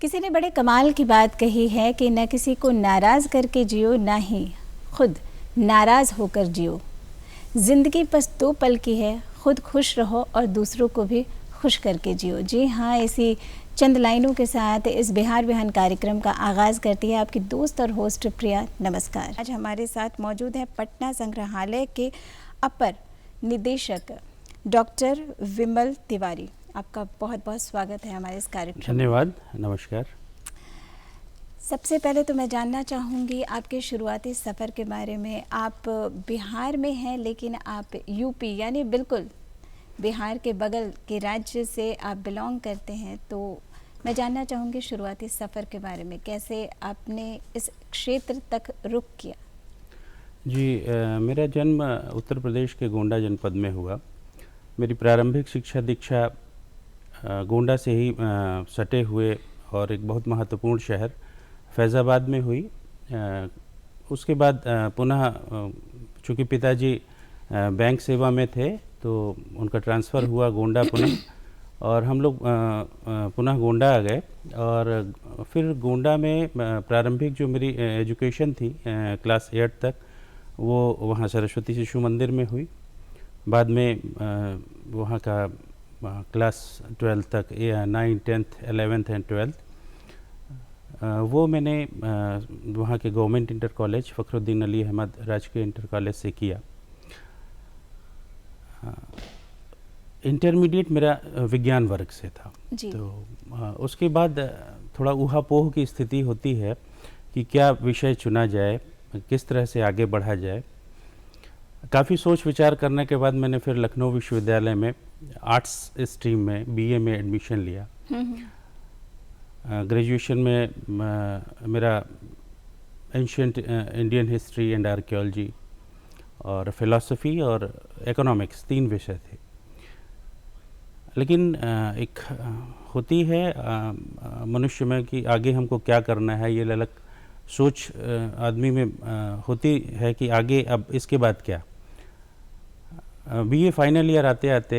किसी ने बड़े कमाल की बात कही है कि न किसी को नाराज़ करके जियो, ना ही खुद नाराज़ होकर जियो। ज़िंदगी बस 2 पल की है, खुद खुश रहो और दूसरों को भी खुश करके जियो। जी हाँ, इसी चंद लाइनों के साथ इस बिहार बिहान कार्यक्रम का आगाज़ करती है आपकी दोस्त और होस्ट प्रिया। नमस्कार। आज हमारे साथ मौजूद है पटना संग्रहालय के अपर निदेशक डॉक्टर विमल तिवारी। आपका बहुत बहुत स्वागत है हमारे इस कार्यक्रम में। धन्यवाद, नमस्कार। सबसे पहले तो मैं जानना चाहूँगी आपके शुरुआती सफ़र के बारे में। आप बिहार में हैं, लेकिन आप यूपी यानी बिल्कुल बिहार के बगल के राज्य से आप बिलोंग करते हैं। तो मैं जानना चाहूँगी शुरुआती सफ़र के बारे में, कैसे आपने इस क्षेत्र तक रुख किया? जी, मेरा जन्म उत्तर प्रदेश के गोंडा जनपद में हुआ। मेरी प्रारंभिक शिक्षा दीक्षा गोंडा से ही सटे हुए और एक बहुत महत्वपूर्ण शहर फैज़ाबाद में हुई। उसके बाद पुनः चूँकि पिताजी बैंक सेवा में थे तो उनका ट्रांसफ़र हुआ गोंडा पुनः, और हम लोग पुनः गोंडा आ गए। और फिर गोंडा में प्रारंभिक जो मेरी एजुकेशन थी क्लास 8 तक, वो वहाँ सरस्वती शिशु मंदिर में हुई। बाद में वहाँ का क्लास 12 तक 9, 10th, 11th एंड 12th वो मैंने वहाँ के government inter college Fakhruddin Ali Ahmed राजकीय इंटर कॉलेज से किया। इंटरमीडिएट मेरा विज्ञान वर्ग से था। तो उसके बाद थोड़ा ऊहापोह की स्थिति होती है कि क्या विषय चुना जाए, किस तरह से आगे बढ़ा जाए। काफ़ी सोच विचार करने के बाद मैंने फिर लखनऊ विश्वविद्यालय में आर्ट्स स्ट्रीम में बीए में एडमिशन लिया। ग्रेजुएशन में मेरा ancient Indian history and archaeology और फिलॉसफी और इकोनॉमिक्स 3 विषय थे। लेकिन एक होती है मनुष्य में कि आगे हमको क्या करना है, ये ललक सोच आदमी में होती है कि आगे अब इसके बाद क्या। बीए फाइनल ईयर आते आते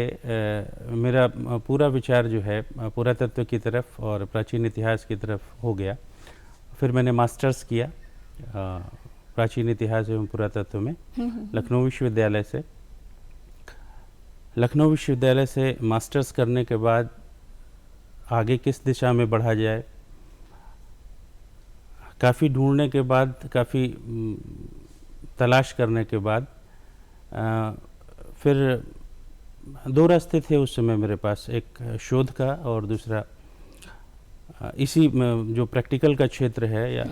मेरा पूरा विचार जो है पुरातत्व की तरफ और प्राचीन इतिहास की तरफ हो गया। फिर मैंने मास्टर्स किया प्राचीन इतिहास एवं पुरातत्व में लखनऊ विश्वविद्यालय से। लखनऊ विश्वविद्यालय से मास्टर्स करने के बाद आगे किस दिशा में बढ़ा जाए, काफ़ी ढूंढने के बाद, काफ़ी तलाश करने के बाद फिर 2 रास्ते थे उस समय मेरे पास, एक शोध का और दूसरा इसी जो प्रैक्टिकल का क्षेत्र है या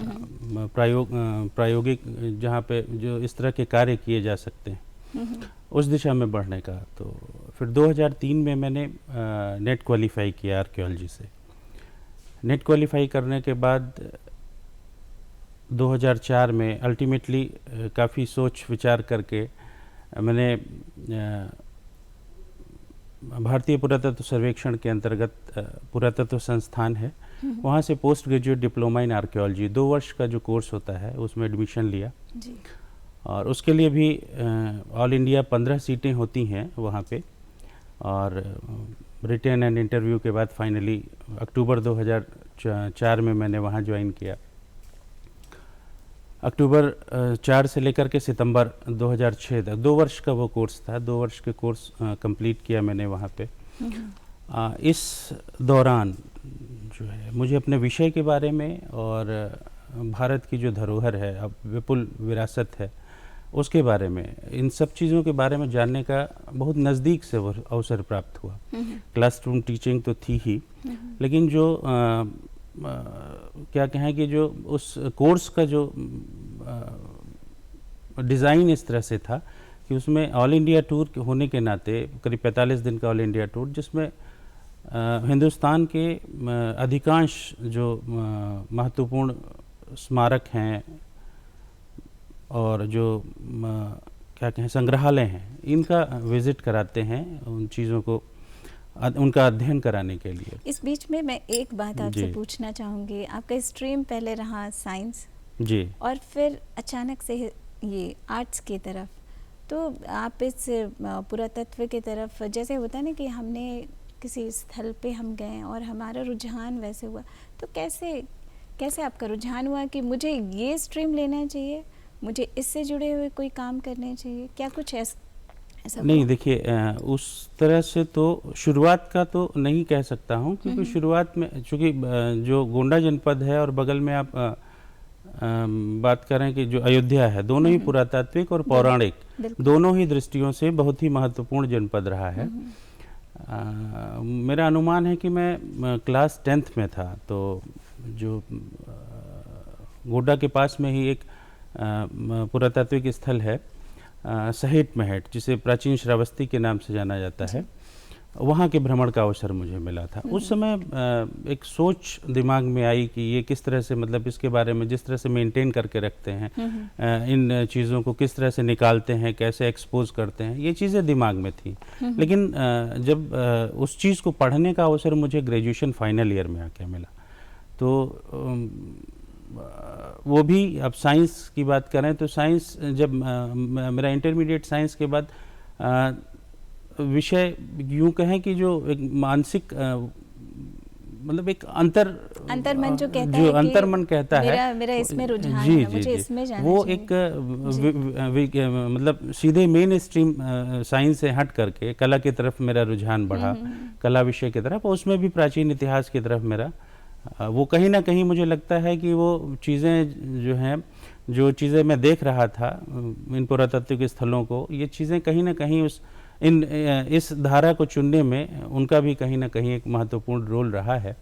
प्रायोगिक जहाँ पे जो इस तरह के कार्य किए जा सकते हैं, उस दिशा में बढ़ने का। तो फिर 2003 में मैंने नेट क्वालिफाई किया आर्कियोलॉजी से। नेट क्वालिफाई करने के बाद 2004 में अल्टीमेटली काफ़ी सोच विचार करके मैंने भारतीय पुरातत्व सर्वेक्षण के अंतर्गत पुरातत्व संस्थान है, वहाँ से post graduate diploma in archaeology 2 वर्ष का जो कोर्स होता है उसमें एडमिशन लिया जी। और उसके लिए भी ऑल इंडिया 15 सीटें होती हैं वहाँ पे, और रिटन एंड इंटरव्यू के बाद फाइनली अक्टूबर 2004 में मैंने वहाँ ज्वाइन किया। अक्टूबर 4 से लेकर के सितंबर 2006 तक 2 वर्ष का वो कोर्स था। 2 वर्ष के कोर्स कंप्लीट किया मैंने वहाँ पे। इस दौरान जो है मुझे अपने विषय के बारे में और भारत की जो धरोहर है, अब विपुल विरासत है, उसके बारे में, इन सब चीज़ों के बारे में जानने का बहुत नज़दीक से अवसर प्राप्त हुआ। क्लासरूम टीचिंग तो थी ही, लेकिन जो क्या कहें कि जो उस कोर्स का जो डिज़ाइन इस तरह से था कि उसमें ऑल इंडिया टूर होने के नाते करीब 45 दिन का ऑल इंडिया टूर, जिसमें हिंदुस्तान के अधिकांश जो महत्वपूर्ण स्मारक हैं और जो क्या कहें संग्रहालय हैं, इनका विज़िट कराते हैं, उन चीज़ों को उनका अध्ययन कराने के लिए। इस बीच में मैं एक बात आपसे पूछना चाहूँगी। आपका स्ट्रीम पहले रहा साइंस जी, और फिर अचानक से ये आर्ट्स की तरफ, तो आप इस पुरातत्व की तरफ, जैसे होता है ना कि हमने किसी स्थल पे हम गए और हमारा रुझान वैसे हुआ, तो कैसे आपका रुझान हुआ कि मुझे ये स्ट्रीम लेना चाहिए, मुझे इससे जुड़े हुए कोई काम करने चाहिए, क्या कुछ ऐसा नहीं, हुआ? देखिए उस तरह से तो शुरुआत का तो नहीं कह सकता हूँ, क्योंकि शुरुआत में चूँकि जो गोंडा जनपद है और बगल में आप बात करें कि जो अयोध्या है, दोनों ही पुरातात्विक और पौराणिक दोनों ही दृष्टियों से बहुत ही महत्वपूर्ण जनपद रहा है। मेरा अनुमान है कि मैं क्लास 10th में था, तो जो गोड्डा के पास में ही एक पुरातात्विक स्थल है सहेट महट, जिसे प्राचीन श्रावस्ती के नाम से जाना जाता है, वहाँ के भ्रमण का अवसर मुझे मिला था। उस समय एक सोच दिमाग में आई कि ये किस तरह से, मतलब इसके बारे में जिस तरह से मेंटेन करके रखते हैं, इन चीज़ों को किस तरह से निकालते हैं, कैसे एक्सपोज करते हैं, ये चीज़ें दिमाग में थी। लेकिन जब उस चीज़ को पढ़ने का अवसर मुझे ग्रेजुएशन फाइनल ईयर में आके मिला, तो वो भी, अब साइंस की बात करें तो साइंस, जब मेरा इंटरमीडिएट साइंस के बाद विषय यूं कहें कि जो एक मानसिक मतलब एक अंतर्मन जो कहता जो है, अंतर्मन कहता है, मेरा इसमें रुझान जी है, जी मुझे जी, इसमें जाना वो चाहिए। एक मतलब सीधे मेन स्ट्रीम साइंस से हट करके कला की तरफ मेरा रुझान बढ़ा, कला विषय की तरफ, और उसमें भी प्राचीन इतिहास की तरफ मेरा वो कहीं ना कहीं मुझे लगता है कि वो चीज़ें जो हैं, जो चीज़ें मैं देख रहा था इन पुरातात्विक स्थलों को, ये चीज़ें कहीं ना कहीं इस धारा को चुनने में उनका भी कहीं ना कहीं एक महत्वपूर्ण रोल रहा है।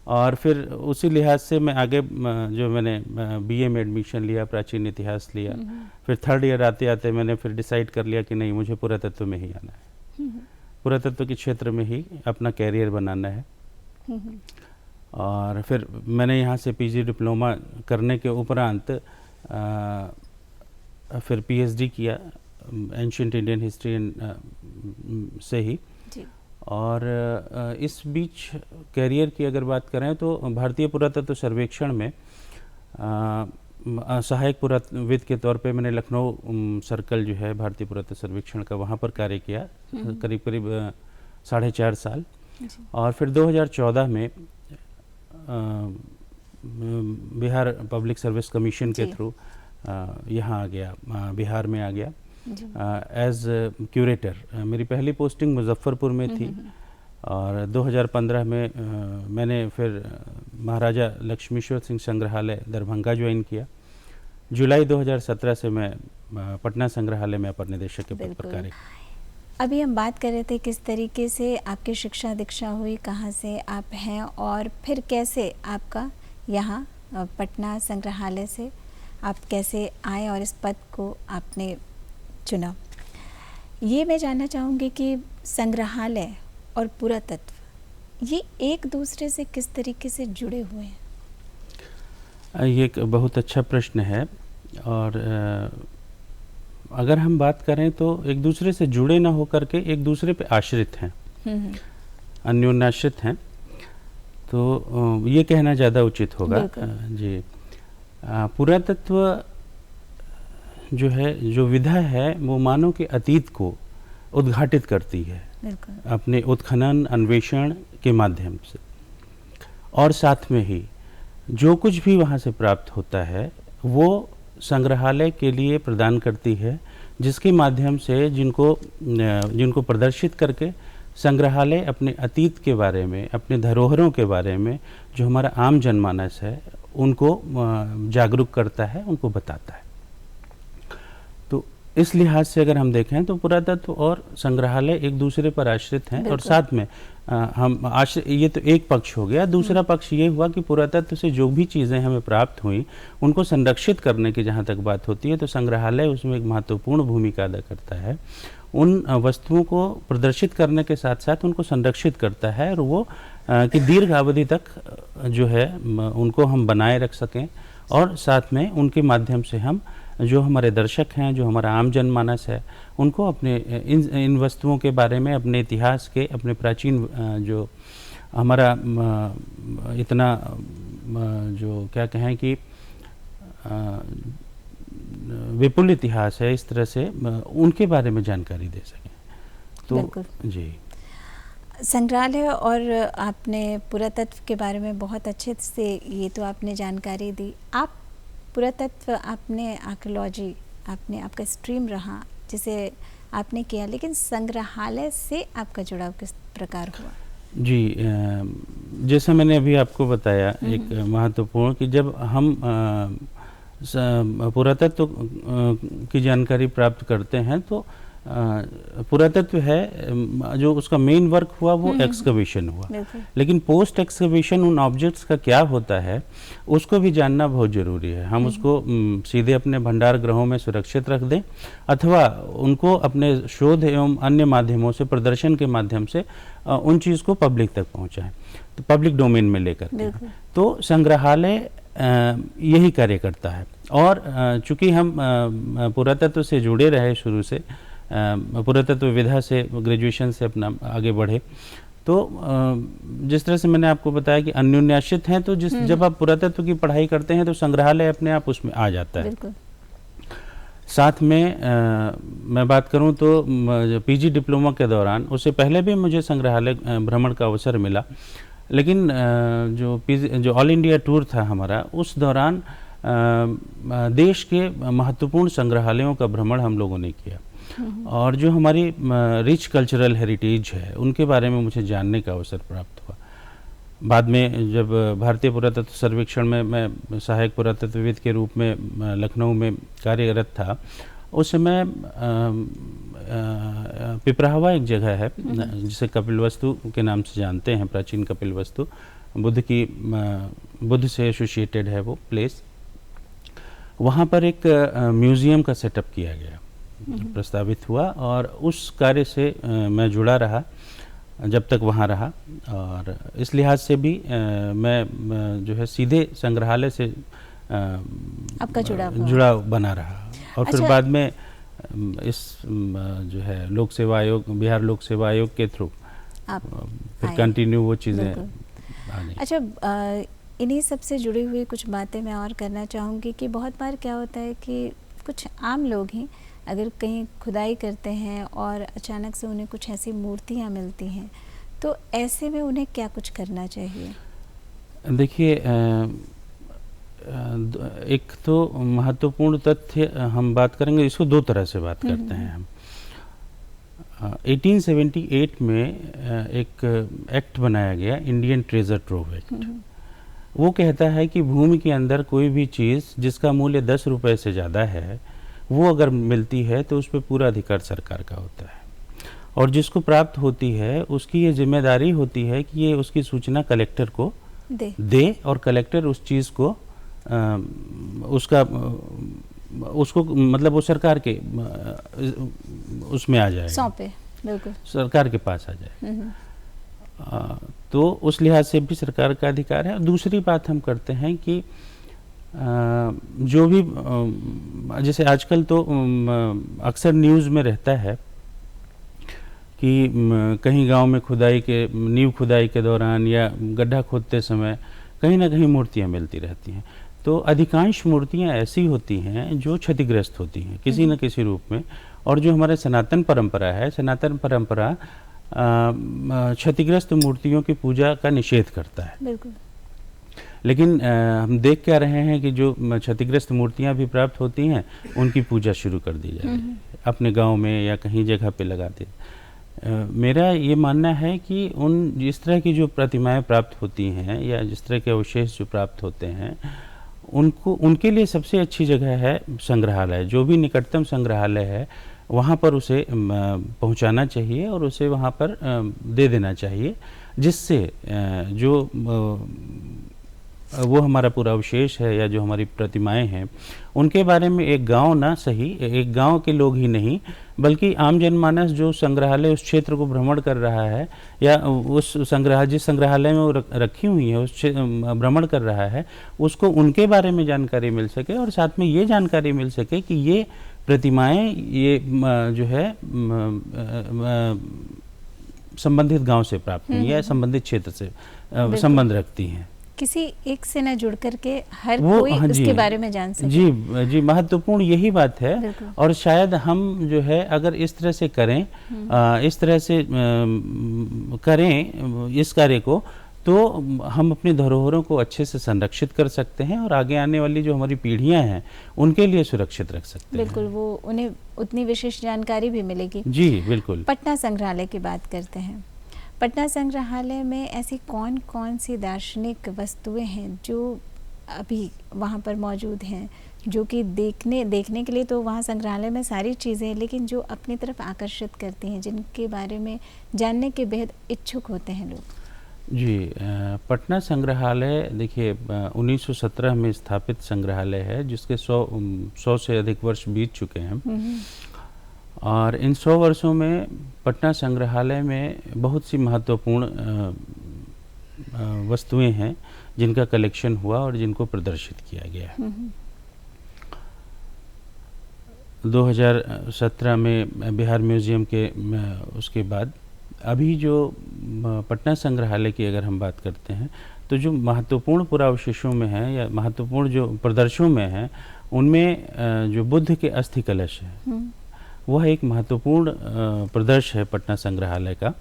और फिर उसी लिहाज से मैं आगे जो मैंने बीए में एडमिशन लिया, प्राचीन इतिहास लिया, फिर थर्ड ईयर आते आते मैंने फिर डिसाइड कर लिया कि नहीं, मुझे पुरातत्व में ही आना है, पुरातत्व के क्षेत्र में ही अपना कैरियर बनाना है। और फिर मैंने यहाँ से पीजी डिप्लोमा करने के उपरांत फिर पीएचडी किया एंशिएंट इंडियन हिस्ट्री से ही जी। और इस बीच कैरियर की अगर बात करें तो भारतीय पुरातत्व सर्वेक्षण में सहायक पुरातत्वविद के तौर पे मैंने लखनऊ सर्कल जो है भारतीय पुरातत्व सर्वेक्षण का, वहाँ पर कार्य किया करीब करीब 4.5 साल। और फिर 2014 में बिहार पब्लिक सर्विस कमीशन के थ्रू यहाँ आ गया, बिहार में आ गया एज क्यूरेटर। मेरी पहली पोस्टिंग मुजफ्फरपुर में थी और 2015 में मैंने फिर महाराजा लक्ष्मीश्वर सिंह संग्रहालय दरभंगा ज्वाइन किया। जुलाई 2017 से मैं पटना संग्रहालय में अपर निदेशक के पद पर कार्य। अभी हम बात कर रहे थे किस तरीके से आपकी शिक्षा दीक्षा हुई, कहाँ से आप हैं और फिर कैसे आपका यहाँ पटना संग्रहालय से आप कैसे आए और इस पद को आपने चुना। ये मैं जानना चाहूँगी कि संग्रहालय और पुरातत्व ये एक दूसरे से किस तरीके से जुड़े हुए हैं? ये एक बहुत अच्छा प्रश्न है और अगर हम बात करें तो एक दूसरे से जुड़े ना होकर के एक दूसरे पे आश्रित हैं, अन्योन्याश्रित हैं, तो ये कहना ज़्यादा उचित होगा। जी, पुरातत्व जो है, जो विधा है, वो मानव के अतीत को उद्घाटित करती है अपने उत्खनन अन्वेषण के माध्यम से, और साथ में ही जो कुछ भी वहाँ से प्राप्त होता है वो संग्रहालय के लिए प्रदान करती है, जिसके माध्यम से जिनको प्रदर्शित करके संग्रहालय अपने अतीत के बारे में, अपने धरोहरों के बारे में जो हमारा आम जनमानस है उनको जागरूक करता है, उनको बताता है। तो इस लिहाज से अगर हम देखें तो पुरातत्व और संग्रहालय एक दूसरे पर आश्रित हैं और साथ में ये तो एक पक्ष हो गया। दूसरा पक्ष ये हुआ कि पुरातत्व से जो भी चीज़ें हमें प्राप्त हुई उनको संरक्षित करने की जहाँ तक बात होती है तो संग्रहालय उसमें एक महत्वपूर्ण भूमिका अदा करता है। उन वस्तुओं को प्रदर्शित करने के साथ साथ उनको संरक्षित करता है और वो कि दीर्घ अवधि तक जो है उनको हम बनाए रख सकें और साथ में उनके माध्यम से हम जो हमारे दर्शक हैं, जो हमारा आम जनमानस है, उनको अपने इन वस्तुओं के बारे में, अपने इतिहास के, अपने प्राचीन जो हमारा इतना जो क्या कहें कि विपुल इतिहास है, इस तरह से उनके बारे में जानकारी दे सकें। तो जी, संग्रहालय और आपने पुरातत्व के बारे में बहुत अच्छे से ये तो आपने जानकारी दी। आप पुरातत्व, आपने आर्कियोलॉजी, आपने आपका स्ट्रीम रहा जिसे आपने किया, लेकिन संग्रहालय से आपका जुड़ाव किस प्रकार हुआ? जी, जैसा मैंने अभी आपको बताया एक महत्वपूर्ण कि जब हम पुरातत्व की जानकारी प्राप्त करते हैं तो पुरातत्व है जो उसका मेन वर्क हुआ वो एक्सकवेशन हुआ, लेकिन पोस्ट एक्सकवेशन उन ऑब्जेक्ट्स का क्या होता है उसको भी जानना बहुत ज़रूरी है। हम उसको सीधे अपने भंडार गृहों में सुरक्षित रख दें अथवा उनको अपने शोध एवं अन्य माध्यमों से, प्रदर्शन के माध्यम से उन चीज़ को पब्लिक तक पहुंचाएं, तो पब्लिक डोमेन में लेकर के। तो संग्रहालय यही कार्य करता है। और चूँकि हम पुरातत्व से जुड़े रहे शुरू से, पुरातत्व विधा से ग्रेजुएशन से अपना आगे बढ़े, तो जिस तरह से मैंने आपको बताया कि अन्योन्याश्रित हैं, तो जब आप पुरातत्व की पढ़ाई करते हैं तो संग्रहालय अपने आप उसमें आ जाता है। साथ में मैं बात करूं तो पीजी डिप्लोमा के दौरान, उससे पहले भी मुझे संग्रहालय भ्रमण का अवसर मिला, लेकिन जो ऑल इंडिया टूर था हमारा, उस दौरान देश के महत्वपूर्ण संग्रहालयों का भ्रमण हम लोगों ने किया और जो हमारी रिच कल्चरल हेरिटेज है उनके बारे में मुझे जानने का अवसर प्राप्त हुआ। बाद में जब भारतीय पुरातत्व सर्वेक्षण में मैं सहायक पुरातत्वविद के रूप में लखनऊ में कार्यरत था, उस समय पिपराहवा एक जगह है जिसे कपिलवस्तु के नाम से जानते हैं, प्राचीन कपिलवस्तु, बुद्ध से एसोसिएटेड है वो प्लेस। वहाँ पर एक म्यूज़ियम का सेटअप किया गया, प्रस्तावित हुआ और उस कार्य से मैं जुड़ा रहा जब तक वहाँ रहा। और इस लिहाज से भी मैं जो है सीधे संग्रहालय से आपका जुड़ाव बना रहा। और फिर बाद में इस जो है लोक सेवा आयोग, बिहार लोक सेवा आयोग के थ्रू फिर कंटिन्यू वो चीज़ें। अच्छा, इन्हीं सब से जुड़ी हुई कुछ बातें मैं और करना चाहूँगी कि बहुत बार क्या होता है कि कुछ आम लोग ही अगर कहीं खुदाई करते हैं और अचानक से उन्हें कुछ ऐसी मूर्तियाँ मिलती हैं, तो ऐसे में उन्हें क्या कुछ करना चाहिए? देखिए, एक तो महत्वपूर्ण तथ्य हम बात करेंगे, इसको दो तरह से बात करते हैं हम। 1878 में एक एक्ट बनाया गया, इंडियन ट्रेजर ट्रोव एक्ट। वो कहता है कि भूमि के अंदर कोई भी चीज़ जिसका मूल्य 10 रुपए से ज़्यादा है, वो अगर मिलती है तो उस पर पूरा अधिकार सरकार का होता है और जिसको प्राप्त होती है उसकी ये जिम्मेदारी होती है कि ये उसकी सूचना कलेक्टर को दे और कलेक्टर उस चीज़ को उसको मतलब वो सरकार के उसमें आ जाए, सौंपे, बिल्कुल सरकार के पास आ जाए। तो उस लिहाज से भी सरकार का अधिकार है। दूसरी बात हम करते हैं कि जो भी जैसे आजकल तो अक्सर न्यूज़ में रहता है कि कहीं गांव में नींव खुदाई के दौरान या गड्ढा खोदते समय कहीं ना कहीं मूर्तियां मिलती रहती हैं। तो अधिकांश मूर्तियां ऐसी होती हैं जो क्षतिग्रस्त होती हैं किसी न किसी रूप में, और जो हमारे सनातन परंपरा है, सनातन परंपरा क्षतिग्रस्त मूर्तियों की पूजा का निषेध करता है। बिल्कुल। लेकिन हम देख क्या रहे हैं कि जो क्षतिग्रस्त मूर्तियां भी प्राप्त होती हैं उनकी पूजा शुरू कर दी जा रही है, अपने गांव में या कहीं जगह पे लगा दे। मेरा ये मानना है कि जिस तरह की जो प्रतिमाएं प्राप्त होती हैं या जिस तरह के अवशेष जो प्राप्त होते हैं उनके लिए सबसे अच्छी जगह है संग्रहालय। जो भी निकटतम संग्रहालय है वहाँ पर उसे पहुँचाना चाहिए और उसे वहाँ पर दे देना चाहिए, जिससे जो वो हमारा पूरा अवशेष है या जो हमारी प्रतिमाएं हैं उनके बारे में एक गांव ना सही, एक गांव के लोग ही नहीं बल्कि आम जनमानस जो संग्रहालय उस क्षेत्र को भ्रमण कर रहा है या उस जिस संग्रहालय में वो रखी हुई है उस भ्रमण कर रहा है, उसको उनके बारे में जानकारी मिल सके और साथ में ये जानकारी मिल सके कि ये प्रतिमाएं ये जो है संबंधित गांव से प्राप्त हुई या संबंधित क्षेत्र से संबंध रखती हैं। किसी एक से ना जुड़ करके हर वो कोई हाँ जी, उसके बारे में जान सके। जी महत्वपूर्ण यही बात है। बिल्कुल। और शायद हम जो है अगर इस तरह से करें, इस तरह से करें इस कार्य को, तो हम अपनी धरोहरों को अच्छे से संरक्षित कर सकते हैं और आगे आने वाली जो हमारी पीढ़ियां हैं उनके लिए सुरक्षित रख सकते बिल्कुल, हैं। वो उन्हें उतनी विशेष जानकारी भी मिलेगी। जी बिल्कुल। पटना संग्रहालय की बात करते हैं। पटना संग्रहालय में ऐसी कौन कौन सी दार्शनिक वस्तुएं हैं जो अभी वहाँ पर मौजूद हैं, जो कि देखने के लिए तो वहाँ संग्रहालय में सारी चीज़ें हैं, लेकिन जो अपनी तरफ आकर्षित करती हैं, जिनके बारे में जानने के बेहद इच्छुक होते हैं लोग? जी पटना संग्रहालय देखिए 1917 में स्थापित संग्रहालय है, जिसके 100 से अधिक वर्ष बीत चुके हैं। और इन 100 वर्षों में पटना संग्रहालय में बहुत सी महत्वपूर्ण वस्तुएं हैं जिनका कलेक्शन हुआ और जिनको प्रदर्शित किया गया है। 2017 में बिहार म्यूज़ियम के उसके बाद अभी जो पटना संग्रहालय की अगर हम बात करते हैं, तो जो महत्वपूर्ण पुरावशेषों में है या महत्वपूर्ण जो प्रदर्शनों में है, उनमें जो बुद्ध के अस्थि कलश है वह एक महत्वपूर्ण प्रदर्शन है पटना संग्रहालय का।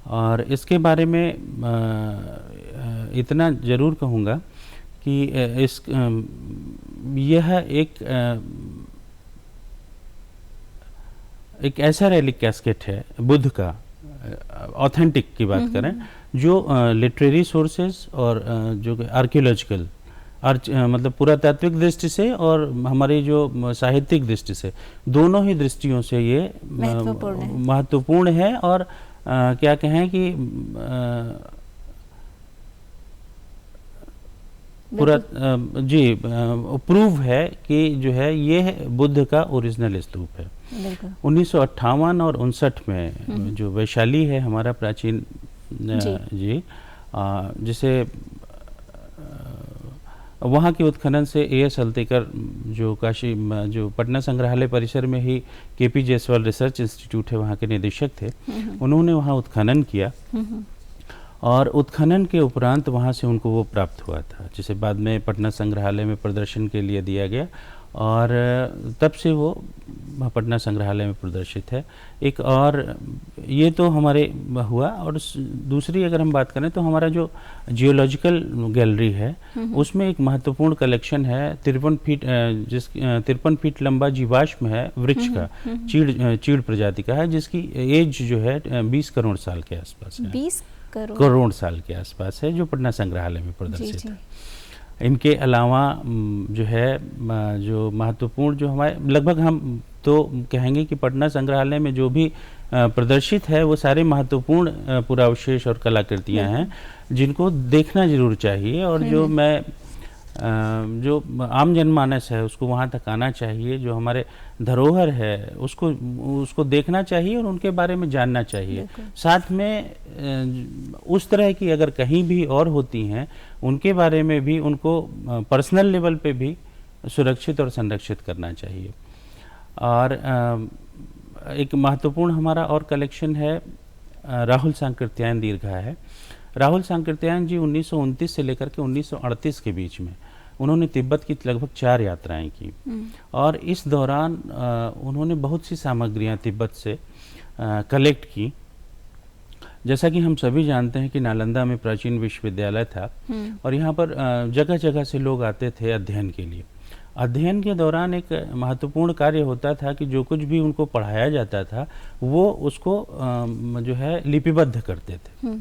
और इसके बारे में इतना ज़रूर कहूँगा कि यह एक ऐसा रेलिक कैस्केट है बुद्ध का, ऑथेंटिक की बात करें, जो लिटरेरी सोर्सेज और जो आर्कियोलॉजिकल मतलब पुरातात्विक दृष्टि से और हमारी जो साहित्यिक दृष्टि से, दोनों ही दृष्टियों से ये महत्वपूर्ण है। और क्या कहें कि पूरा प्रूव है कि जो है ये बुद्ध का ओरिजिनल स्तूप है। 1958 और 59 में जो वैशाली है हमारा प्राचीन जी जिसे वहाँ के उत्खनन से A.S. अल्तेकर जो जो पटना संग्रहालय परिसर में ही KP जायसवाल रिसर्च इंस्टीट्यूट है, वहाँ के निदेशक थे, उन्होंने वहाँ उत्खनन किया और उत्खनन के उपरांत वहाँ से उनको वो प्राप्त हुआ था, जिसे बाद में पटना संग्रहालय में प्रदर्शन के लिए दिया गया और तब से वो पटना संग्रहालय में प्रदर्शित है। एक और ये तो हमारे हुआ, और दूसरी अगर हम बात करें तो हमारा जो जियोलॉजिकल गैलरी है उसमें एक महत्वपूर्ण कलेक्शन है 53 फीट लंबा जीवाश्म है वृक्ष का, चीड़ प्रजाति का है, जिसकी एज जो है 20 करोड़ साल के आसपास है। 20 करोड़ साल के आसपास है, जो पटना संग्रहालय में प्रदर्शित है। इनके अलावा जो है जो महत्वपूर्ण जो हमारे लगभग हम तो कहेंगे कि पटना संग्रहालय में जो भी प्रदर्शित है वो सारे महत्वपूर्ण पुरावशेष और कलाकृतियां हैं जिनको देखना जरूर चाहिए। और जो मैं जो आम जनमानस है उसको वहाँ तक आना चाहिए, जो हमारे धरोहर है उसको देखना चाहिए और उनके बारे में जानना चाहिए। साथ में उस तरह की अगर कहीं भी और होती हैं उनके बारे में भी उनको पर्सनल लेवल पे भी सुरक्षित और संरक्षित करना चाहिए। और एक महत्वपूर्ण हमारा और कलेक्शन है राहुल सांकृत्यायन दीर्घा है। राहुल सांकृत्यायन जी 1929 से लेकर के 1938 के बीच में उन्होंने तिब्बत की लगभग 4 यात्राएं की और इस दौरान उन्होंने बहुत सी सामग्रियां तिब्बत से कलेक्ट की। जैसा कि हम सभी जानते हैं कि नालंदा में प्राचीन विश्वविद्यालय था और यहाँ पर जगह जगह से लोग आते थे अध्ययन के लिए। अध्ययन के दौरान एक महत्वपूर्ण कार्य होता था कि जो कुछ भी उनको पढ़ाया जाता था वो उसको जो है लिपिबद्ध करते थे।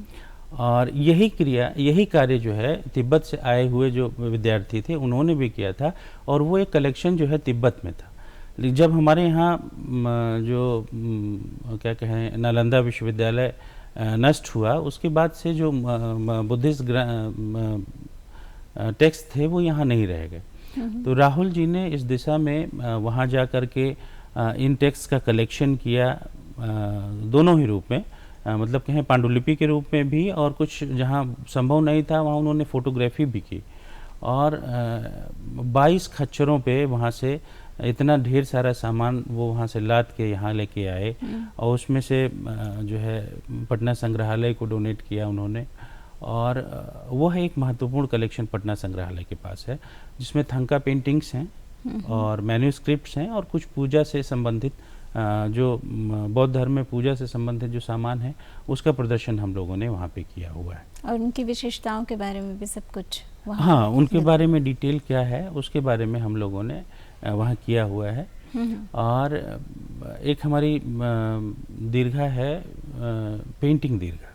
और यही कार्य जो है तिब्बत से आए हुए जो विद्यार्थी थे उन्होंने भी किया था और वो एक कलेक्शन जो है तिब्बत में था। जब हमारे यहाँ जो क्या कहें नालंदा विश्वविद्यालय नष्ट हुआ उसके बाद से जो बुद्धिस्ट टेक्स्ट थे वो यहाँ नहीं रह गए। तो राहुल जी ने इस दिशा में वहाँ जा कर के इन टेक्स्ट का कलेक्शन किया, दोनों ही रूप में, मतलब कहें पांडुलिपि के रूप में भी और कुछ जहाँ संभव नहीं था वहाँ उन्होंने फोटोग्राफी भी की। और 22 खच्चरों पे वहाँ से इतना ढेर सारा सामान वो वहाँ से लाद के यहाँ लेके आए और उसमें से जो है पटना संग्रहालय को डोनेट किया उन्होंने। और वो है एक महत्वपूर्ण कलेक्शन पटना संग्रहालय के पास है, जिसमें थंका पेंटिंग्स हैं और मैन्यूस्क्रिप्ट्स हैं और कुछ पूजा से संबंधित जो बौद्ध धर्म में पूजा से संबंधित जो सामान है उसका प्रदर्शन हम लोगों ने वहाँ पे किया हुआ है। और उनकी विशेषताओं के बारे में भी सब कुछ वहाँ हाँ, उनके बारे में डिटेल क्या है उसके बारे में हम लोगों ने वहाँ किया हुआ है। और एक हमारी दीर्घा है, पेंटिंग दीर्घा,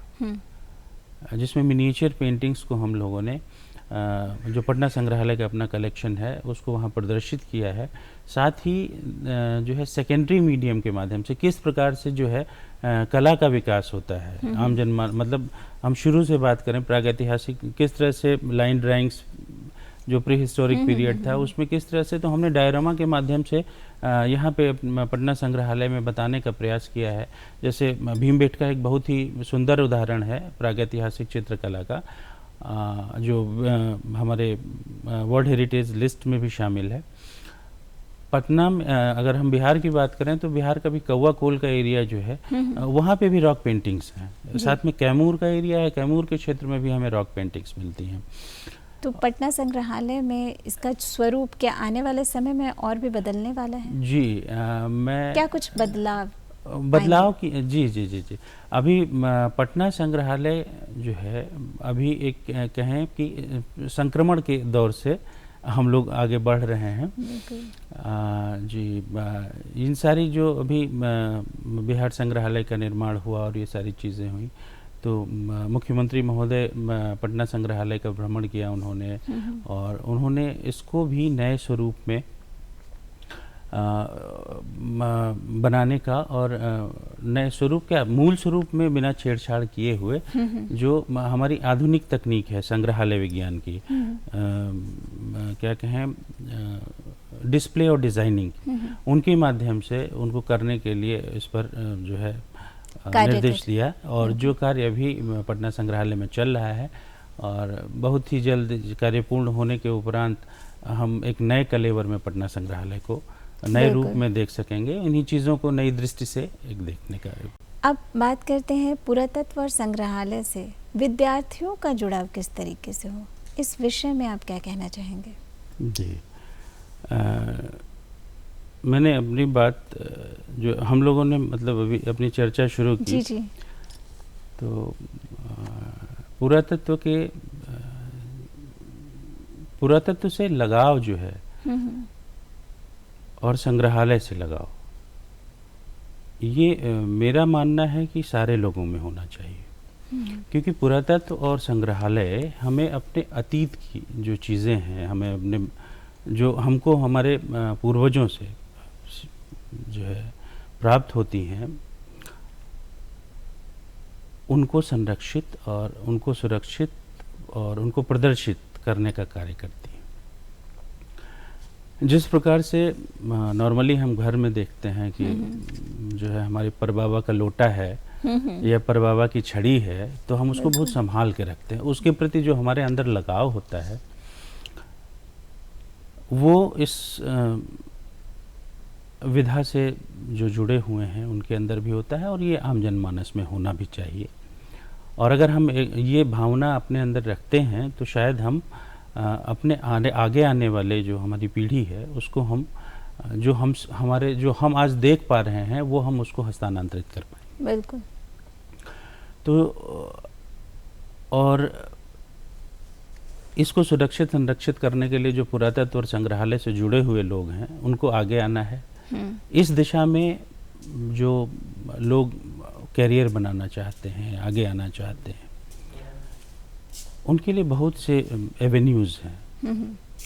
जिसमें मिनिएचर पेंटिंग्स को हम लोगों ने जो पटना संग्रहालय का अपना कलेक्शन है उसको वहाँ प्रदर्शित किया है। साथ ही जो है सेकेंडरी मीडियम के माध्यम से किस प्रकार से जो है कला का विकास होता है आम जनमान, मतलब हम शुरू से बात करें प्रागैतिहासिक, किस तरह से लाइन ड्राइंग्स जो प्री हिस्टोरिक पीरियड था उसमें किस तरह से, तो हमने डायरामा के माध्यम से यहाँ पे पटना संग्रहालय में बताने का प्रयास किया है। जैसे भीमबेटका एक बहुत ही सुंदर उदाहरण है प्रागैतिहासिक चित्रकला का, जो हमारे वर्ल्ड हेरिटेज लिस्ट में भी शामिल है। पटना में अगर हम बिहार की बात करें तो बिहार का भी कौवा कोल का एरिया जो है वहाँ पे भी रॉक पेंटिंग्स हैं। साथ में कैमूर का एरिया है, कैमूर के क्षेत्र में भी हमें रॉक पेंटिंग्स मिलती हैं। तो पटना संग्रहालय में इसका स्वरूप क्या आने वाले समय में और भी बदलने वाला है? जी, मैं क्या कुछ बदलाव की जी अभी पटना संग्रहालय जो है अभी एक कहें कि संक्रमण के दौर से हम लोग आगे बढ़ रहे हैं। इन सारी जो अभी बिहार संग्रहालय का निर्माण हुआ और ये सारी चीज़ें हुई तो मुख्यमंत्री महोदय पटना संग्रहालय का भ्रमण किया उन्होंने, और उन्होंने इसको भी नए स्वरूप में बनाने का और नए स्वरूप क्या मूल स्वरूप में बिना छेड़छाड़ किए हुए जो हमारी आधुनिक तकनीक है संग्रहालय विज्ञान की, क्या कहें डिस्प्ले और डिज़ाइनिंग, उनके माध्यम से उनको करने के लिए इस पर जो है निर्देश दिया। और जो कार्य अभी पटना संग्रहालय में चल रहा है और बहुत ही जल्द कार्य पूर्ण होने के उपरांत हम एक नए कलेवर में पटना संग्रहालय को नए रूप में देख सकेंगे। इन्हीं चीज़ों को नई दृष्टि से एक देखने का। अब बात करते हैं पुरातत्व और संग्रहालय से विद्यार्थियों का जुड़ाव किस तरीके से हो, इस विषय में आप क्या कहना चाहेंगे? जी, मैंने अपनी बात जो हम लोगों ने मतलब अभी अपनी चर्चा शुरू की जी। तो पुरातत्व से लगाव जो है और संग्रहालय से लगाव, ये मेरा मानना है कि सारे लोगों में होना चाहिए। क्योंकि पुरातत्व और संग्रहालय हमें अपने अतीत की जो चीज़ें हैं, हमें अपने जो हमको हमारे पूर्वजों से जो है प्राप्त होती हैं, उनको संरक्षित और उनको सुरक्षित और उनको प्रदर्शित करने का कार्य करती है। जिस प्रकार से नॉर्मली हम घर में देखते हैं कि जो है हमारे परबाबा का लोटा है या परबाबा की छड़ी है तो हम उसको बहुत संभाल के रखते हैं, उसके प्रति जो हमारे अंदर लगाव होता है वो इस विधा से जो जुड़े हुए हैं उनके अंदर भी होता है और ये आम जनमानस में होना भी चाहिए। और अगर हम ये भावना अपने अंदर रखते हैं तो शायद हम अपने आगे आने वाले जो हमारी पीढ़ी है उसको हम जो हम आज देख पा रहे हैं वो हम उसको हस्तांतरित कर पाएं। बिल्कुल। तो और इसको सुरक्षित संरक्षित करने के लिए जो पुरातत्व और संग्रहालय से जुड़े हुए लोग हैं उनको आगे आना है। इस दिशा में जो लोग कैरियर बनाना चाहते हैं, आगे आना चाहते हैं, उनके लिए बहुत से एवेन्यूज़ हैं,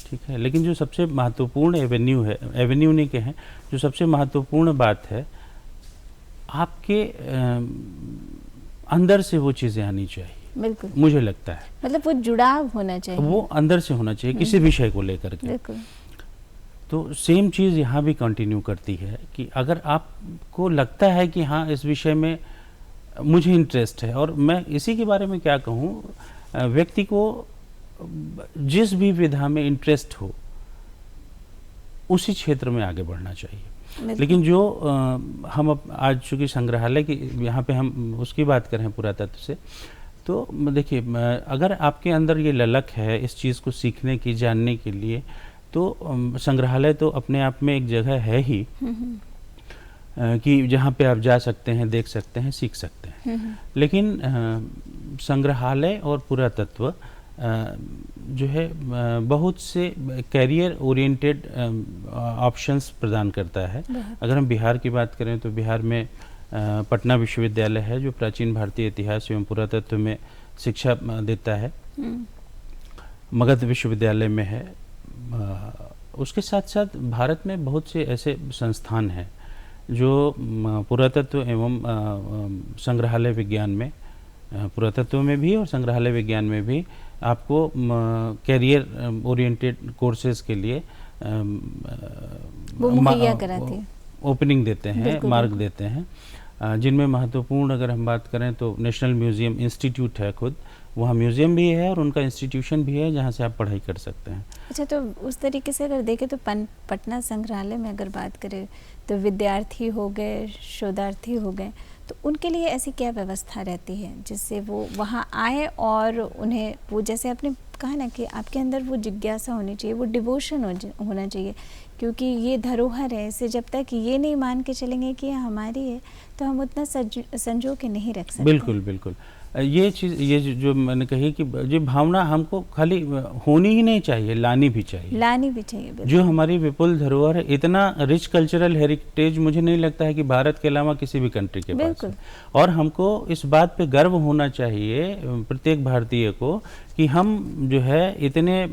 ठीक है। लेकिन जो सबसे महत्वपूर्ण एवेन्यू नहीं कहें, जो सबसे महत्वपूर्ण बात है, आपके अंदर से वो चीज़ें आनी चाहिए। बिल्कुल, मुझे लगता है मतलब वो जुड़ाव होना चाहिए, वो अंदर से होना चाहिए किसी विषय को लेकर के। बिल्कुल। तो सेम चीज़ यहाँ भी कंटिन्यू करती है कि अगर आपको लगता है कि हाँ इस विषय में मुझे इंटरेस्ट है, और मैं इसी के बारे में क्या कहूँ, व्यक्ति को जिस भी विधा में इंटरेस्ट हो उसी क्षेत्र में आगे बढ़ना चाहिए। लेकिन जो हम आज चूँकि संग्रहालय की यहाँ पे हम उसकी बात करें पुरातत्व से, तो देखिए, अगर आपके अंदर ये ललक है इस चीज़ को सीखने की, जानने के लिए, तो संग्रहालय तो अपने आप में एक जगह है ही कि जहाँ पे आप जा सकते हैं, देख सकते हैं, सीख सकते हैं। लेकिन संग्रहालय और पुरातत्व जो है बहुत से कैरियर ओरिएंटेड ऑप्शंस प्रदान करता है। अगर हम बिहार की बात करें तो बिहार में पटना विश्वविद्यालय है जो प्राचीन भारतीय इतिहास एवं पुरातत्व में शिक्षा देता है। मगध विश्वविद्यालय में है। उसके साथ साथ भारत में बहुत से ऐसे संस्थान हैं जो पुरातत्व एवं संग्रहालय विज्ञान में, पुरातत्व में भी और संग्रहालय विज्ञान में भी आपको कैरियर ओरिएंटेड कोर्सेज के लिए वो मुहैया कराते हैं, ओपनिंग देते हैं, मार्ग देते हैं, जिनमें महत्वपूर्ण अगर हम बात करें तो नेशनल म्यूजियम इंस्टीट्यूट है, खुद वहाँ म्यूजियम भी है और उनका इंस्टीट्यूशन भी है जहाँ से आप पढ़ाई कर सकते हैं। अच्छा, तो उस तरीके से अगर देखें तो पटना संग्रहालय में अगर बात करें तो विद्यार्थी हो गए, शोधार्थी हो गए, तो उनके लिए ऐसी क्या व्यवस्था रहती है जिससे वो वहाँ आए और उन्हें वो, जैसे आपने कहा ना कि आपके अंदर वो जिज्ञासा होनी चाहिए, वो डिवोशन होना चाहिए, क्योंकि ये धरोहर है, इसे जब तक ये नहीं मान के चलेंगे कि ये हमारी है तो हम उतना संजो के नहीं रख सकते। बिल्कुल बिल्कुल, ये चीज़, ये जो मैंने कही कि ये भावना हमको खाली होनी ही नहीं चाहिए, लानी भी चाहिए। जो हमारी विपुल धरोहर है, इतना रिच कल्चरल हेरिटेज मुझे नहीं लगता है कि भारत के अलावा किसी भी कंट्री के पास है। और हमको इस बात पे गर्व होना चाहिए प्रत्येक भारतीय को कि हम जो है इतने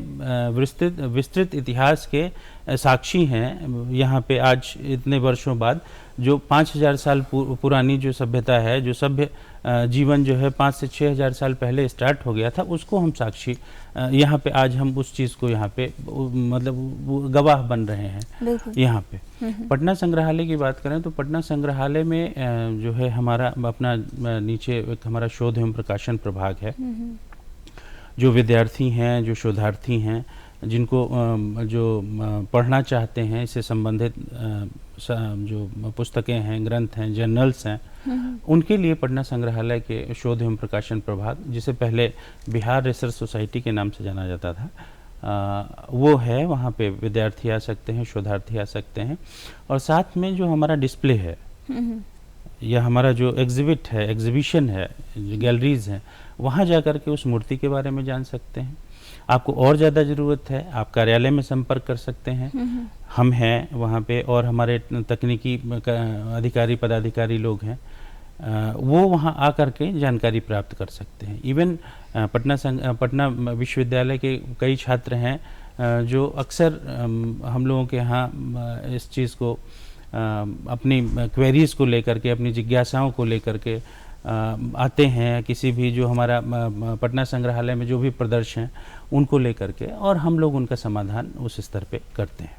विस्तृत इतिहास के साक्षी हैं। यहाँ पे आज इतने वर्षों बाद जो 5000 साल पुरानी जो सभ्यता है, जो सभ्य जीवन जो है 5 से 6000 साल पहले स्टार्ट हो गया था, उसको हम साक्षी यहाँ पे आज हम उस चीज़ को यहाँ पे मतलब गवाह बन रहे हैं यहाँ पे। पटना संग्रहालय की बात करें तो पटना संग्रहालय में जो है हमारा अपना नीचे एक हमारा शोध एवं प्रकाशन प्रभाग है। जो विद्यार्थी हैं, जो शोधार्थी हैं, जिनको जो पढ़ना चाहते हैं, इससे संबंधित जो पुस्तकें हैं, ग्रंथ हैं, जर्नल्स हैं, उनके लिए पटना संग्रहालय के शोध एवं प्रकाशन प्रभाग, जिसे पहले बिहार रिसर्च सोसाइटी के नाम से जाना जाता था, वो है। वहाँ पे विद्यार्थी आ सकते हैं, शोधार्थी आ सकते हैं। और साथ में जो हमारा डिस्प्ले है या हमारा जो एग्जीबिशन है, जो गैलरीज हैं, वहाँ जा कर के उस मूर्ति के बारे में जान सकते हैं। आपको और ज़्यादा ज़रूरत है, आप कार्यालय में संपर्क कर सकते हैं, हम हैं वहाँ पे, और हमारे तकनीकी अधिकारी पदाधिकारी लोग हैं, वो वहाँ आकर के जानकारी प्राप्त कर सकते हैं। इवन पटना विश्वविद्यालय के कई छात्र हैं जो अक्सर हम लोगों के यहाँ इस चीज़ को अपनी क्वेरीज़ को लेकर के, अपनी जिज्ञासाओं को लेकर के आते हैं, किसी भी जो हमारा पटना संग्रहालय में जो भी प्रदर्शन हैं उनको लेकर के, और हम लोग उनका समाधान उस स्तर पे करते हैं।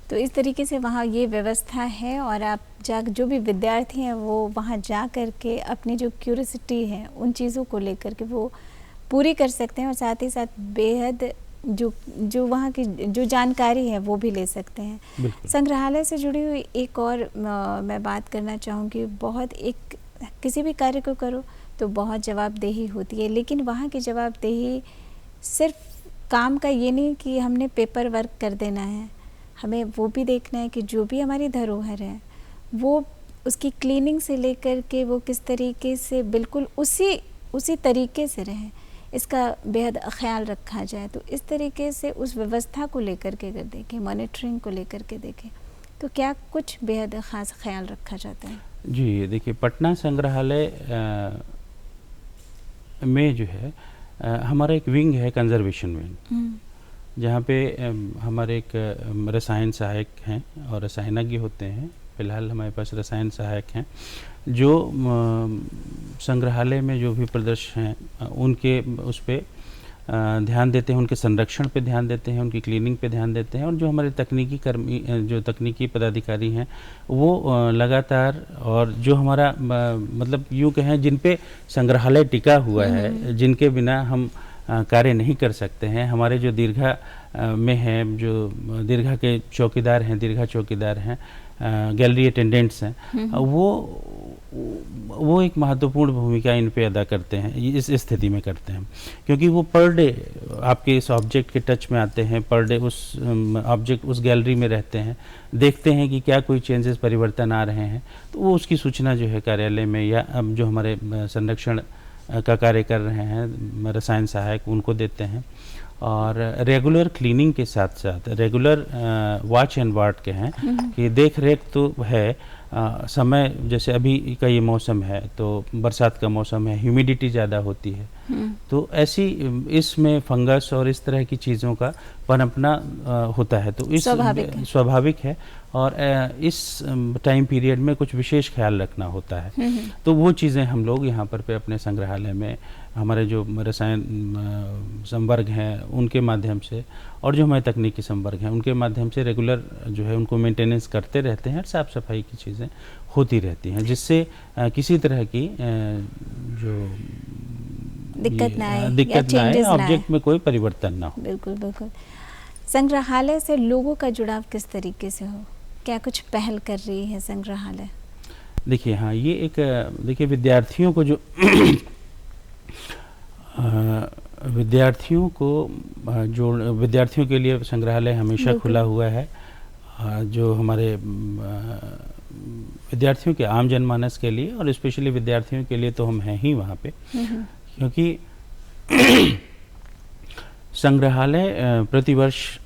तो इस तरीके से वहाँ ये व्यवस्था है, और आप जो भी विद्यार्थी हैं वो वहाँ जा कर के अपनी जो क्यूरियोसिटी है उन चीज़ों को लेकर के वो पूरी कर सकते हैं, और साथ ही साथ बेहद जो वहाँ की जो जानकारी है वो भी ले सकते हैं। संग्रहालय से जुड़ी हुई एक और मैं बात करना चाहूँगी, बहुत एक किसी भी कार्य को करो तो बहुत जवाबदेही होती है, लेकिन वहाँ की जवाबदेही सिर्फ काम का ये नहीं कि हमने पेपर वर्क कर देना है, हमें वो भी देखना है कि जो भी हमारी धरोहर है वो उसकी क्लीनिंग से लेकर के वो किस तरीके से बिल्कुल उसी तरीके से रहे, इसका बेहद ख्याल रखा जाए। तो इस तरीके से उस व्यवस्था को लेकर के अगर देखें, मॉनिटरिंग को लेकर के देखें, तो क्या कुछ बेहद ख़ास ख्याल रखा जाता है? जी देखिए, पटना संग्रहालय में जो है हमारा एक विंग है, कंजर्वेशन विंग, जहाँ पे हमारे एक रसायन सहायक हैं और रसायनज्ञ होते हैं। फ़िलहाल हमारे पास रसायन सहायक हैं जो संग्रहालय में जो भी प्रदर्शन हैं उनके उस पे ध्यान देते हैं, उनके संरक्षण पे ध्यान देते हैं, उनकी क्लीनिंग पे ध्यान देते हैं। और जो हमारे तकनीकी कर्मी, जो तकनीकी पदाधिकारी हैं, वो लगातार, और जो हमारा मतलब यूँ कहें जिन पे संग्रहालय टिका हुआ है, जिनके बिना हम कार्य नहीं कर सकते हैं, हमारे जो दीर्घा में हैं, जो दीर्घा के चौकीदार हैं, दीर्घा चौकीदार हैं, गैलरी अटेंडेंट्स हैं, वो वो एक महत्वपूर्ण भूमिका इन पे अदा करते हैं, इस स्थिति में करते हैं, क्योंकि वो पर डे आपके इस ऑब्जेक्ट के टच में आते हैं, पर डे उस ऑब्जेक्ट उस गैलरी में रहते हैं, देखते हैं कि क्या कोई चेंजेस परिवर्तन आ रहे हैं, तो वो उसकी सूचना जो है कार्यालय में या जो हमारे संरक्षण का कार्य कर रहे हैं रसायन सहायक उनको देते हैं। और रेगुलर क्लीनिंग के साथ साथ रेगुलर वॉच एंड वार्ड के हैं कि देख रेख तो है। समय जैसे अभी का ये मौसम है तो बरसात का मौसम है, ह्यूमिडिटी ज़्यादा होती है, तो ऐसी इसमें फंगस और इस तरह की चीज़ों का पनपना होता है, तो इस स्वाभाविक है और इस टाइम पीरियड में कुछ विशेष ख्याल रखना होता है। तो वो चीज़ें हम लोग यहाँ पर पे अपने संग्रहालय में हमारे जो रसायन संवर्ग हैं उनके माध्यम से और जो हमारे तकनीकी संवर्ग हैं उनके माध्यम से रेगुलर जो है उनको मेंटेनेंस करते रहते हैं और साफ़ सफाई की चीज़ें होती रहती हैं, जिससे किसी तरह की जो दिक्कत ना आए, ऑब्जेक्ट में कोई परिवर्तन ना हो। बिल्कुल बिल्कुल। संग्रहालय से लोगों का जुड़ाव किस तरीके से हो, क्या कुछ पहल कर रही है संग्रहालय? देखिए हाँ, ये एक देखिए विद्यार्थियों को जो विद्यार्थियों के लिए संग्रहालय हमेशा खुला हुआ है। जो हमारे विद्यार्थियों के आम जनमानस के लिए और स्पेशली विद्यार्थियों के लिए तो हम हैं ही वहाँ पे, क्योंकि संग्रहालय प्रतिवर्ष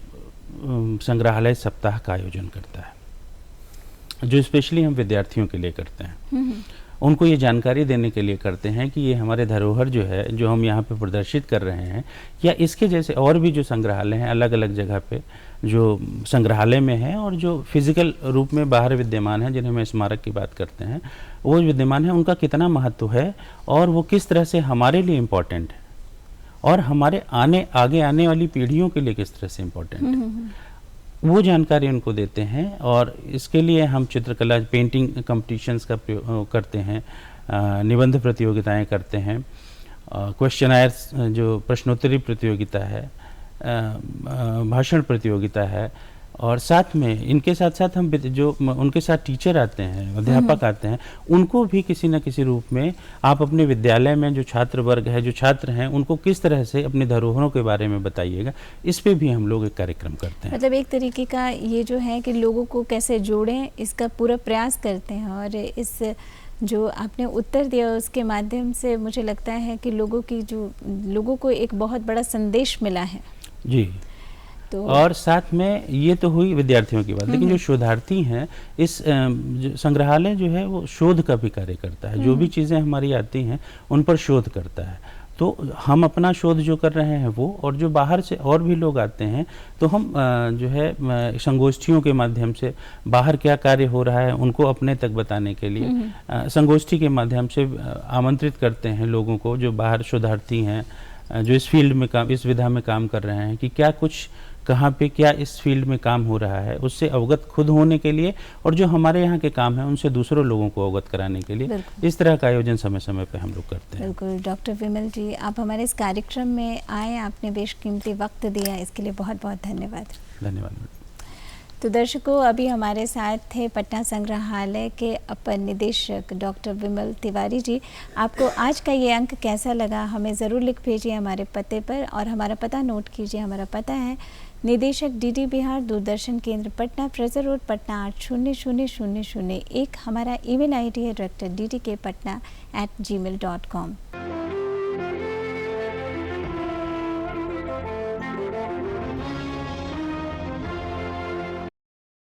संग्रहालय सप्ताह का आयोजन करता है, जो स्पेशली हम विद्यार्थियों के लिए करते हैं। उनको ये जानकारी देने के लिए करते हैं कि ये हमारे धरोहर जो है, जो हम यहाँ पे प्रदर्शित कर रहे हैं, या इसके जैसे और भी जो संग्रहालय हैं अलग अलग जगह पे जो संग्रहालय में है और जो फिजिकल रूप में बाहर विद्यमान है, जिन्हें हम स्मारक की बात करते हैं, वो विद्यमान है, उनका कितना महत्व है और वो किस तरह से हमारे लिए इम्पोर्टेंट है और हमारे आगे आने वाली पीढ़ियों के लिए किस तरह से इम्पोर्टेंट है, वो जानकारी उनको देते हैं। और इसके लिए हम चित्रकला पेंटिंग कंपटीशंस का प्रयोग करते हैं, निबंध प्रतियोगिताएं करते हैं, क्वेश्चनायर्स जो प्रश्नोत्तरी प्रतियोगिता है, भाषण प्रतियोगिता है, और साथ में इनके साथ साथ हम जो उनके साथ टीचर आते हैं, अध्यापक आते हैं, उनको भी किसी न किसी रूप में आप अपने विद्यालय में जो छात्र वर्ग है, जो छात्र हैं, उनको किस तरह से अपने धरोहरों के बारे में बताइएगा, इस पे भी हम लोग एक कार्यक्रम करते हैं। मतलब एक तरीके का ये जो है कि लोगों को कैसे जोड़ें, इसका पूरा प्रयास करते हैं। और इस जो आपने उत्तर दिया उसके माध्यम से मुझे लगता है कि लोगों को एक बहुत बड़ा संदेश मिला है जी। तो और साथ में ये तो हुई विद्यार्थियों की बात, लेकिन जो शोधार्थी हैं, इस संग्रहालय जो है वो शोध का भी कार्य करता है। जो भी चीज़ें हमारी आती हैं उन पर शोध करता है। तो हम अपना शोध जो कर रहे हैं वो, और जो बाहर से और भी लोग आते हैं, तो हम जो है संगोष्ठियों के माध्यम से बाहर क्या कार्य हो रहा है उनको अपने तक बताने के लिए संगोष्ठी के माध्यम से आमंत्रित करते हैं लोगों को, जो बाहर शोधार्थी हैं, जो इस फील्ड में इस विधा में काम कर रहे हैं, कि क्या कुछ कहाँ पे क्या इस फील्ड में काम हो रहा है, उससे अवगत खुद होने के लिए, और जो हमारे यहाँ के काम है उनसे दूसरों लोगों को अवगत कराने के लिए इस तरह का आयोजन समय समय पे हम लोग करते हैं। बिल्कुल। डॉक्टर विमल जी, आप हमारे इस कार्यक्रम में आए, आपने बेशकीमती वक्त दिया, इसके लिए बहुत बहुत धन्यवाद। धन्यवाद। तो दर्शकों, अभी हमारे साथ थे पटना संग्रहालय के अपर निदेशक डॉक्टर विमल तिवारी जी। आपको आज का ये अंक कैसा लगा हमें ज़रूर लिख भेजिए हमारे पते पर, और हमारा पता नोट कीजिए। हमारा पता है निदेशक डीडी बिहार, दूरदर्शन केंद्र पटना, फ्रेजर रोड पटना 800001। हमारा ईमेल आईडी है director@ddkpatna@gmail.com।